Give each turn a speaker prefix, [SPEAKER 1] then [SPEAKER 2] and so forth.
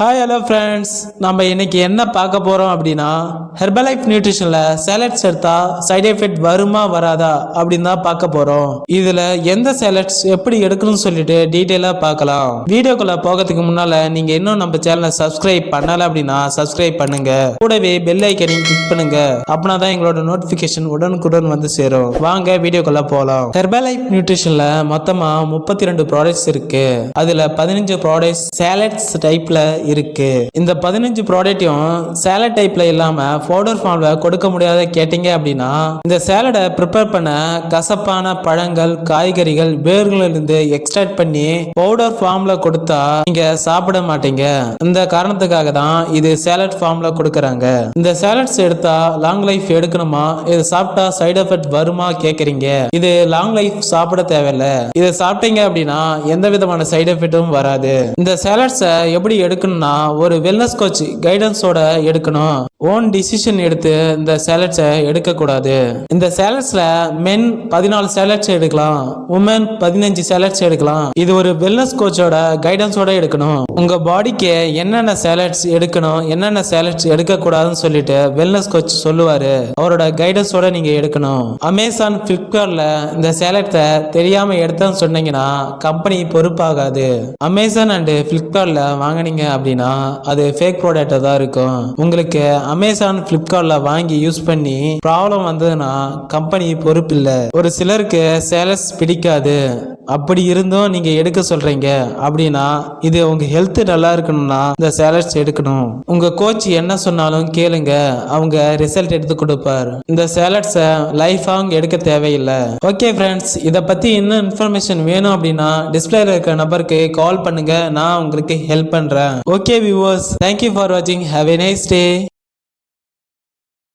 [SPEAKER 1] Hi hello friends, நம்ம இன்னைக்கு என்ன பார்க்க போகிறோம் அப்படின்னா ஹெர்பலைஃப் நியூட்ரிஷனில் சேலட்ஸ் எடுத்தா சைடு எஃபெக்ட் வருமா வராதா அப்படின்னு தான் பார்க்க போகிறோம். இதில் எந்த சேலட்ஸ் எப்படி எடுக்கணும்னு சொல்லிட்டு டீட்டெயிலாக பார்க்கலாம். வீடியோக்குள்ளே போகிறதுக்கு முன்னால் நீங்கள் இன்னும் நம்ம சேனலை சப்ஸ்கிரைப் பண்ணலை அப்படின்னா சப்ஸ்கிரைப் பண்ணுங்க. கூடவே பெல் ஐக்கனையும் கிளிக் பண்ணுங்க. அப்படின்னா தான் எங்களோட நோட்டிஃபிகேஷன் உடனுக்குடன் வந்து சேரும். வாங்க வீடியோக்குள்ளே போகலாம். ஹெர்பலைஃப் நியூட்ரிஷனில் மொத்தமாக 32 ப்ராடக்ட்ஸ் இருக்கு. அதில் 15 ப்ராடக்ட்ஸ் சேலட்ஸ் டைப்பில் இருக்கு. இந்த 15 ப்ராடக்ட்டையும் சேலட் டைப்ல இல்லாம பவுடர் ஃபார்ம்ல கொடுக்க முடியாத கேட்டீங்க அப்படின்னா இந்த சேலடை ப்ரிப்பேர் பண்ண கசப்பான பழங்கள் காய்கறிகள் வேர்களில் இருந்து எக்ஸ்ட்ராக்ட் பண்ணி பவுடர் ஃபார்ம்ல கொடுத்தா நீங்க சாப்பிட மாட்டீங்க. இந்த காரணத்துக்காக தான் இது சேலட் ஃபார்ம்ல கொடுக்கறாங்க. இந்த சேலட்ஸ் எடுத்தா லாங் லைஃப் எடுக்கணுமா, இது சாப்பிட்டா சைடு எஃபெக்ட் வருமா கேக்குறீங்க. இது லாங் லைஃப் சாப்பிட தேவையில்ல. இதை சாப்பிட்டீங்க அப்படின்னா எந்த விதமான சைடு எஃபெக்டும் வராது. இந்த சேலட்ஸை எப்படி எடுக்கணும், ஒரு வெல்னஸ் கோச் கைடன்ஸோட எடுக்கணும். ஓன் டிசிஷன் எடுத்து இந்த சேலட்ஸை எடுக்க கூடாது. இந்த சேலட்ஸ்ல மென் 14 சேலட்ஸ் எடுக்கலாம், உமன் 15 சேலட்ஸ் எடுக்கலாம். இது ஒரு வெல்னஸ் கோச்சோட கைடன்ஸோட எடுக்கணும். உங்க பாடிக்கு என்னென்ன சேலட்ஸ் எடுக்கணும் என்னென்ன சேலட்ஸ் எடுக்க கூடாதுன்னு சொல்லிட்டு வெல்னஸ் கோச் சொல்லுவாரு. அவரோட கைடன்ஸோட நீங்க எடுக்கணும். அமேசான் பிளிப்கார்ட்ல இந்த சேலட்ஸை தெரியாம எடுத்தேன்னு சொன்னீங்கன்னா கம்பெனி பொறுப்பாகாது. அமேசான் அண்ட் பிளிப்கார்ட்ல வாங்கினீங்க அப்படின்னா அது ஃபேக் ப்ராடக்டா தான் இருக்கும். உங்களுக்கு அமேசான் பிளிப்கார்ட்ல வாங்கி யூஸ் பண்ணி ப்ராப்ளம் வந்ததுன்னா கம்பெனி பொறுப்பு இல்லை. ஒரு சிலருக்கு சேலஸ் பிடிக்காது. அப்படி இருந்தும் நீங்க எடுக்க சொல்றீங்க அப்படின்னா இது உங்க ஹெல்த் நல்லா இருக்கணும்னா இந்த சேலட்ஸ் எடுக்கணும். உங்க கோச் என்ன சொன்னாலும் கேளுங்க, அவங்க ரிசல்ட் எடுத்து கொடுப்பார். இந்த சேலட்ஸை லைஃப் லாங் எடுக்க தேவையில்லை. ஓகே ஃப்ரெண்ட்ஸ், இதை பத்தி இன்னும் இன்ஃபர்மேஷன் வேணும் அப்படின்னா டிஸ்பிளேல இருக்க நம்பருக்கு கால் பண்ணுங்க, நான் உங்களுக்கு ஹெல்ப் பண்றேன். ஓகே வியூவர்ஸ், தேங்க்யூ ஃபார் வாட்சிங். Have a nice day.